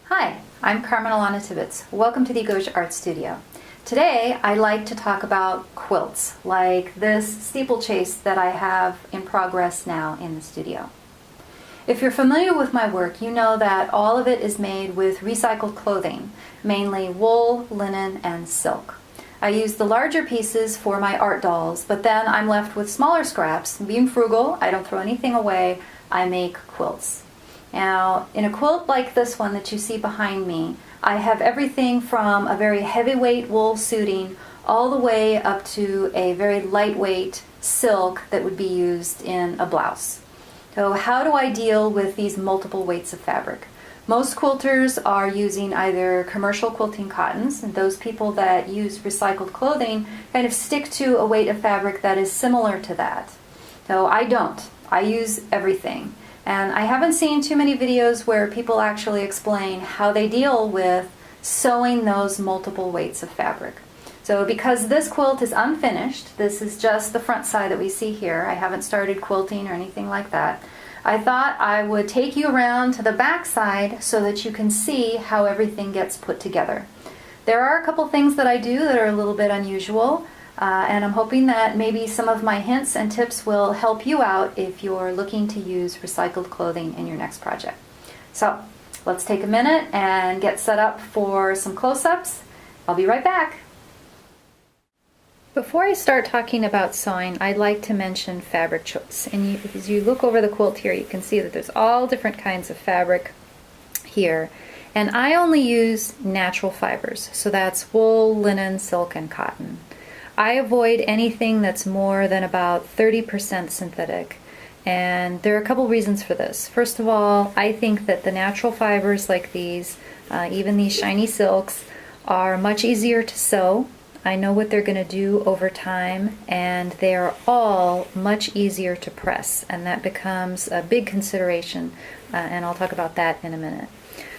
Hi, I'm Carmen Alana Tibbetts. Welcome to the Agosia Arts Studio. Today I like to talk about quilts, like this steeplechase that I have in progress now in the studio. If you're familiar with my work, you know that all of it is made with recycled clothing, mainly wool, linen, and silk. I use the larger pieces for my art dolls, but then I'm left with smaller scraps. Being frugal, I don't throw anything away, I make quilts. Now, in a quilt like this one that you see behind me, I have everything from a very heavyweight wool suiting all the way up to a very lightweight silk that would be used in a blouse. So how do I deal with these multiple weights of fabric? Most quilters are using either commercial quilting cottons, and those people that use recycled clothing kind of stick to a weight of fabric that is similar to that. So I don't. I use everything. And I haven't seen too many videos where people actually explain how they deal with sewing those multiple weights of fabric. So because this quilt is unfinished, this is just the front side that we see here, I haven't started quilting or anything like that, I thought I would take you around to the back side so that you can see how everything gets put together. There are a couple things that I do that are a little bit unusual. And I'm hoping that maybe some of my hints and tips will help you out if you're looking to use recycled clothing in your next project. So let's take a minute and get set up for some close-ups. I'll be right back. Before I start talking about sewing, I'd like to mention fabric choice. And as you look over the quilt here, you can see that there's all different kinds of fabric here. And I only use natural fibers. So that's wool, linen, silk, and cotton. I avoid anything that's more than about 30% synthetic, and there are a couple reasons for this. First of all, I think that the natural fibers like these, even these shiny silks, are much easier to sew. I know what they're going to do over time, and they are all much easier to press, and that becomes a big consideration, and I'll talk about that in a minute.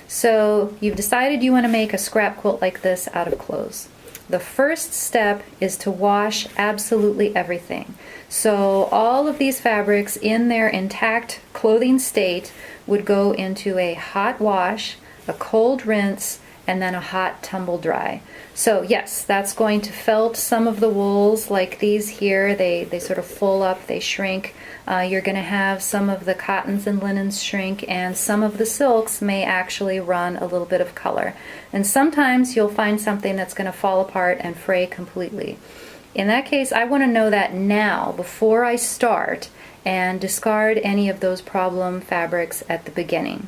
So you've decided you want to make a scrap quilt like this out of clothes. The first step is to wash absolutely everything. So all of these fabrics in their intact clothing state would go into a hot wash, a cold rinse, and then a hot tumble dry. So yes, that's going to felt some of the wools like these here. They sort of full up, they shrink. You're going to have some of the cottons and linens shrink, and some of the silks may actually run a little bit of color. And sometimes you'll find something that's going to fall apart and fray completely. In that case, I want to know that now before I start and discard any of those problem fabrics at the beginning.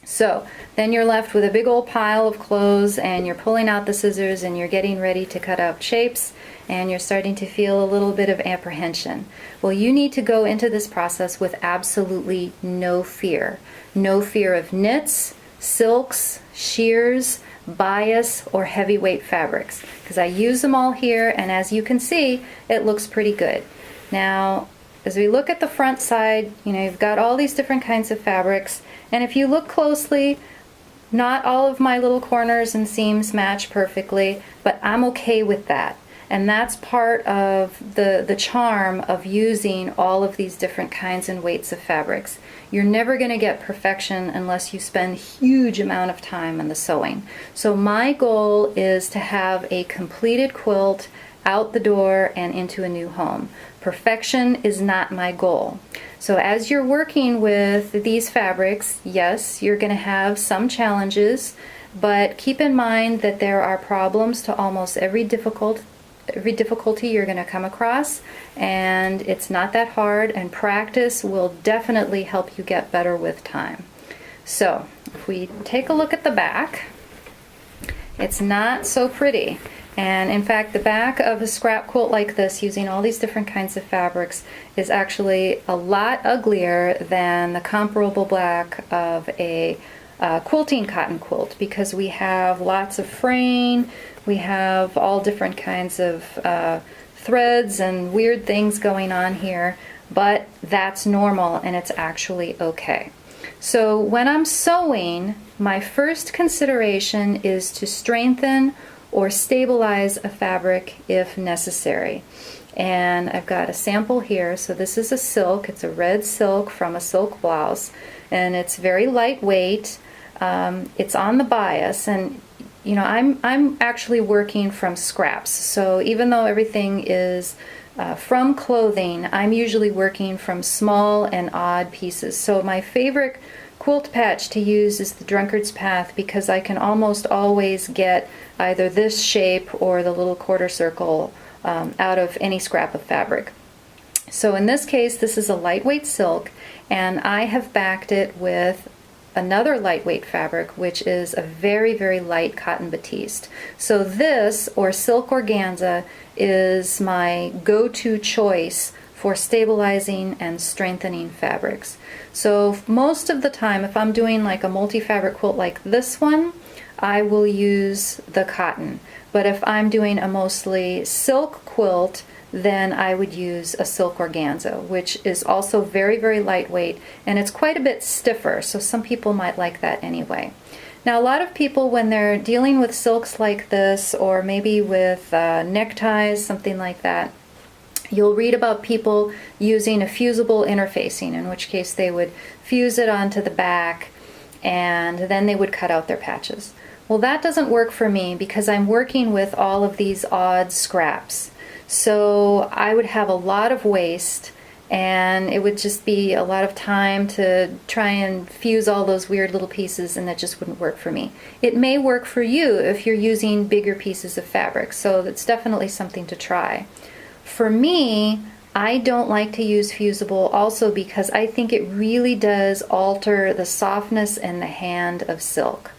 So then you're left with a big old pile of clothes, and you're pulling out the scissors and you're getting ready to cut out shapes, and you're starting to feel a little bit of apprehension. Well, you need to go into this process with absolutely no fear. No fear of knits, silks, shears, bias, or heavyweight fabrics, because I use them all here, and as you can see, it looks pretty good. Now, as we look at the front side, you've got all these different kinds of fabrics, and if you look closely, not all of my little corners and seams match perfectly, but I'm okay with that. And that's part of the charm of using all of these different kinds and weights of fabrics. You're never going to get perfection unless you spend a huge amount of time on the sewing. So my goal is to have a completed quilt out the door and into a new home. Perfection is not my goal. So as you're working with these fabrics, yes, you're going to have some challenges, but keep in mind that there are problems to almost every difficulty you're going to come across, and it's not that hard, and practice will definitely help you get better with time. So if we take a look at the back, it's not so pretty. And in fact, the back of a scrap quilt like this, using all these different kinds of fabrics, is actually a lot uglier than the comparable back of a quilting cotton quilt, because we have lots of fraying, we have all different kinds of threads and weird things going on here, but that's normal and it's actually okay. So when I'm sewing, my first consideration is to strengthen or stabilize a fabric if necessary. And I've got a sample here. So this is a silk. It's a red silk from a silk blouse, and it's very lightweight. It's on the bias, and you know, I'm actually working from scraps. So even though everything is from clothing, I'm usually working from small and odd pieces. So my favorite quilt patch to use is the Drunkard's Path, because I can almost always get either this shape or the little quarter circle out of any scrap of fabric. So in this case, this is a lightweight silk, and I have backed it with another lightweight fabric, which is a very, very light cotton batiste. So this, or silk organza, is my go-to choice for stabilizing and strengthening fabrics. So most of the time, if I'm doing like a multi-fabric quilt like this one, I will use the cotton. But if I'm doing a mostly silk quilt, then I would use a silk organza, which is also very, very lightweight, and it's quite a bit stiffer, so some people might like that anyway. Now, a lot of people, when they're dealing with silks like this, or maybe with neckties, something like that, you'll read about people using a fusible interfacing, in which case they would fuse it onto the back, and then they would cut out their patches. Well, that doesn't work for me because I'm working with all of these odd scraps. So I would have a lot of waste, and it would just be a lot of time to try and fuse all those weird little pieces, and that just wouldn't work for me. It may work for you if you're using bigger pieces of fabric, so that's definitely something to try. For me, I don't like to use fusible also because I think it really does alter the softness and the hand of silk.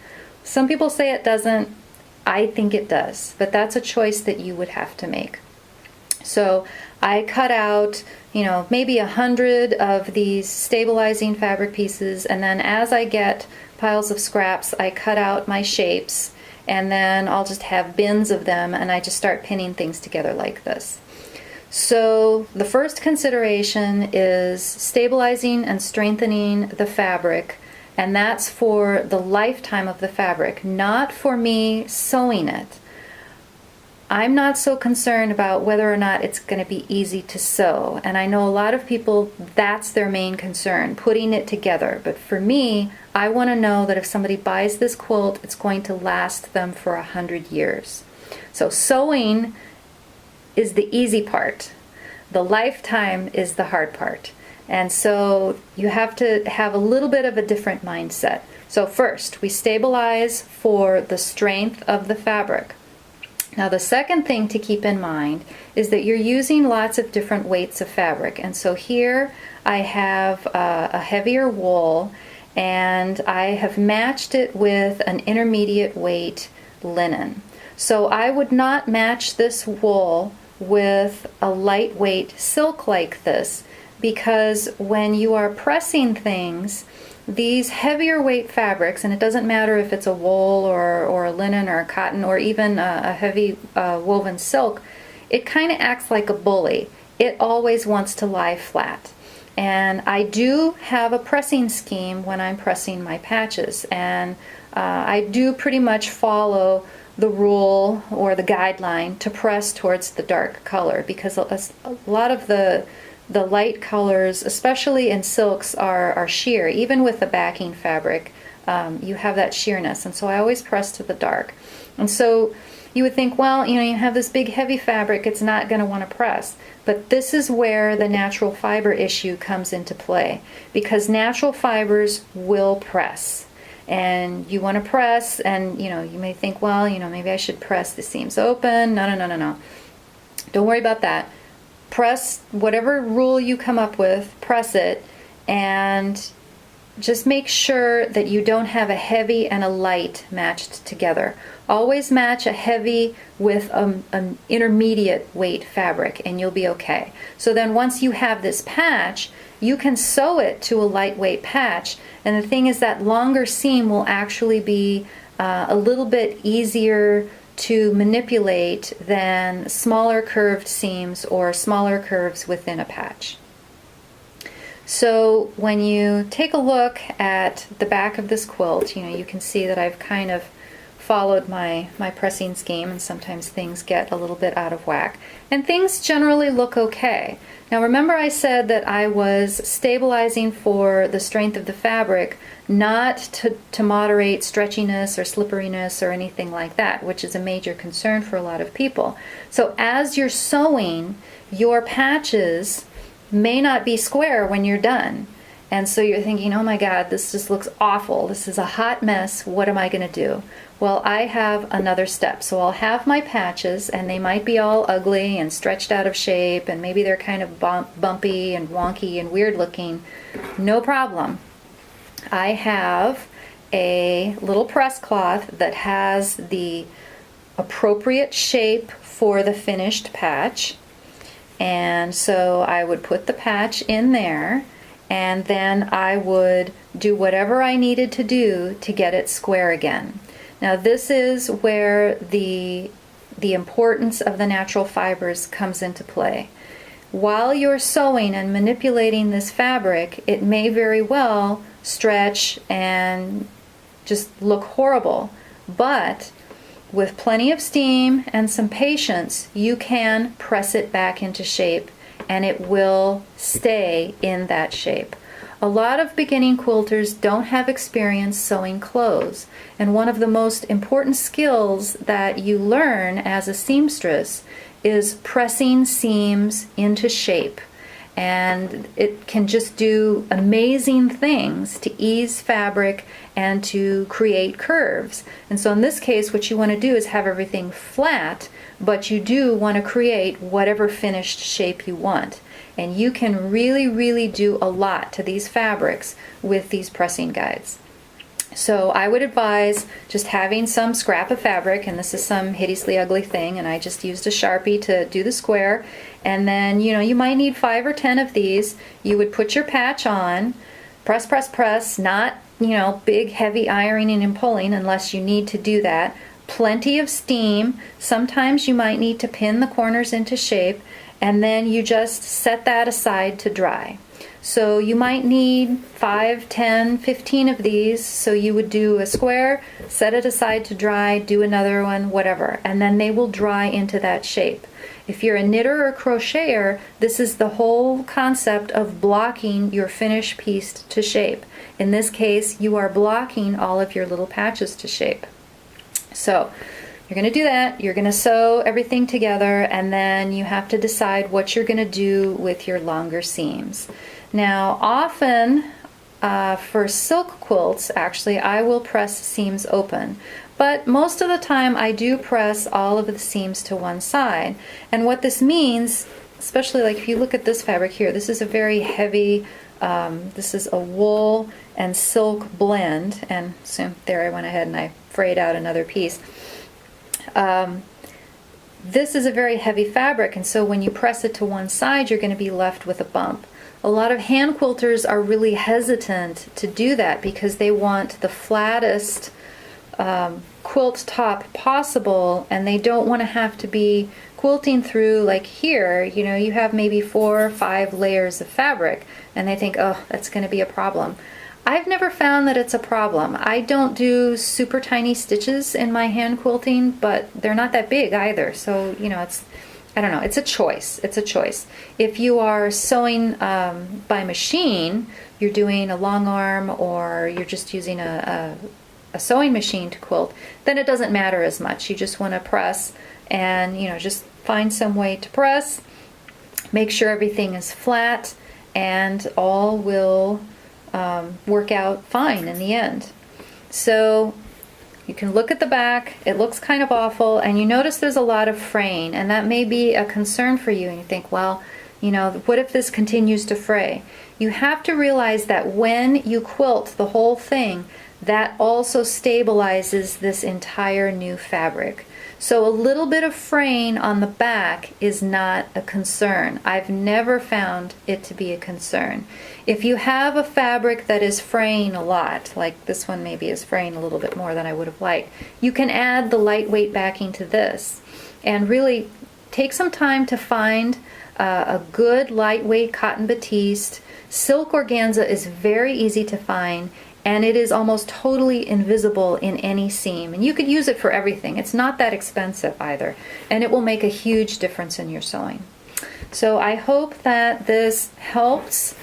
Some people say it doesn't. I think it does, but that's a choice that you would have to make. So I cut out, you know, maybe 100 of these stabilizing fabric pieces, and then as I get piles of scraps, I cut out my shapes, and then I'll just have bins of them, and I just start pinning things together like this. So the first consideration is stabilizing and strengthening the fabric, and that's for the lifetime of the fabric, not for me sewing it. I'm not so concerned about whether or not it's going to be easy to sew, and I know a lot of people, that's their main concern, putting it together. But for me, I want to know that if somebody buys this quilt, it's going to last them for 100 years. So sewing is the easy part. The lifetime is the hard part. And so you have to have a little bit of a different mindset. So first, we stabilize for the strength of the fabric. Now the second thing to keep in mind is that you're using lots of different weights of fabric. And so here I have a heavier wool, and I have matched it with an intermediate weight linen. So I would not match this wool with a lightweight silk like this, because when you are pressing things, these heavier weight fabrics, and it doesn't matter if it's a wool or a linen or a cotton or even a heavy woven silk, it kind of acts like a bully. It always wants to lie flat. And I do have a pressing scheme when I'm pressing my patches, and I do pretty much follow the rule or the guideline to press towards the dark color, because a lot of the light colors, especially in silks, are sheer. Even with the backing fabric, you have that sheerness, and so I always press to the dark. And so you would think, well, you know, you have this big heavy fabric, it's not going to want to press. But this is where the natural fiber issue comes into play, because natural fibers will press. And you want to press, and you know, you may think, well, you know, maybe I should press the seams open. No. Don't worry about that. Press whatever rule you come up with, press it, and just make sure that you don't have a heavy and a light matched together. Always match a heavy with an intermediate weight fabric, and you'll be okay. So then once you have this patch, you can sew it to a lightweight patch, and the thing is that longer seam will actually be a little bit easier to manipulate than smaller curved seams or smaller curves within a patch. So when you take a look at the back of this quilt, you know, you can see that I've kind of followed my pressing scheme, and sometimes things get a little bit out of whack. And things generally look okay. Now remember I said that I was stabilizing for the strength of the fabric, not to moderate stretchiness or slipperiness or anything like that, which is a major concern for a lot of people. So as you're sewing, your patches may not be square when you're done. And so you're thinking, oh my God, this just looks awful. This is a hot mess. What am I going to do? Well, I have another step. So I'll have my patches, and they might be all ugly and stretched out of shape, and maybe they're kind of bumpy and wonky and weird looking. No problem. I have a little press cloth that has the appropriate shape for the finished patch. And so I would put the patch in there, and then I would do whatever I needed to do to get it square again. Now this is where the importance of the natural fibers comes into play. While you're sewing and manipulating this fabric, it may very well stretch and just look horrible, but with plenty of steam and some patience, you can press it back into shape, and it will stay in that shape. A lot of beginning quilters don't have experience sewing clothes, and one of the most important skills that you learn as a seamstress is pressing seams into shape. And it can just do amazing things to ease fabric and to create curves. And so in this case, what you want to do is have everything flat, but you do want to create whatever finished shape you want. And you can really, really do a lot to these fabrics with these pressing guides. So I would advise just having some scrap of fabric, and this is some hideously ugly thing, and I just used a Sharpie to do the square. And then, you might need 5 or 10 of these. You would put your patch on, press, press, press, not, big heavy ironing and pulling unless you need to do that. Plenty of steam. Sometimes you might need to pin the corners into shape, and then you just set that aside to dry. So you might need 5, 10, 15 of these. So you would do a square, set it aside to dry, do another one, whatever, and then they will dry into that shape. If you're a knitter or crocheter, this is the whole concept of blocking your finished piece to shape. In this case, you are blocking all of your little patches to shape. So you're going to do that. You're going to sew everything together, and then you have to decide what you're going to do with your longer seams. Now, often for silk quilts, actually, I will press seams open. But most of the time, I do press all of the seams to one side. And what this means, especially like if you look at this fabric here, this is a very heavy, this is a wool and silk blend. And so there I went ahead and I frayed out another piece. This is a very heavy fabric, and so when you press it to one side, you're going to be left with a bump. A lot of hand quilters are really hesitant to do that because they want the flattest quilt top possible, and they don't want to have to be quilting through, like here, you have maybe 4 or 5 layers of fabric, and they think, oh, that's going to be a problem. I've never found that it's a problem. I don't do super tiny stitches in my hand quilting, but they're not that big either. So, I don't know, it's a choice. It's a choice. If you are sewing by machine, you're doing a long arm, or you're just using a sewing machine to quilt, then it doesn't matter as much. You just want to press and, just find some way to press, make sure everything is flat, and all will work out fine in the end. So you can look at the back. It looks kind of awful, and you notice there's a lot of fraying, and that may be a concern for you, and you think, well, what if this continues to fray? You have to realize that when you quilt the whole thing, that also stabilizes this entire new fabric. So a little bit of fraying on the back is not a concern. I've never found it to be a concern. If you have a fabric that is fraying a lot, like this one maybe is fraying a little bit more than I would have liked, you can add the lightweight backing to this and really take some time to find a good lightweight cotton batiste. Silk organza is very easy to find, and it is almost totally invisible in any seam. And you could use it for everything. It's not that expensive either, and it will make a huge difference in your sewing. So I hope that this helps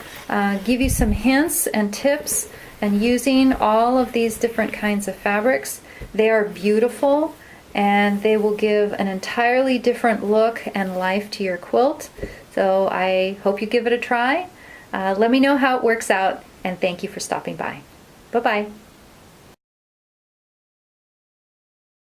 give you some hints and tips and using all of these different kinds of fabrics. They are beautiful, and they will give an entirely different look and life to your quilt. So I hope you give it a try. Let me know how it works out, and thank you for stopping by. Bye-bye.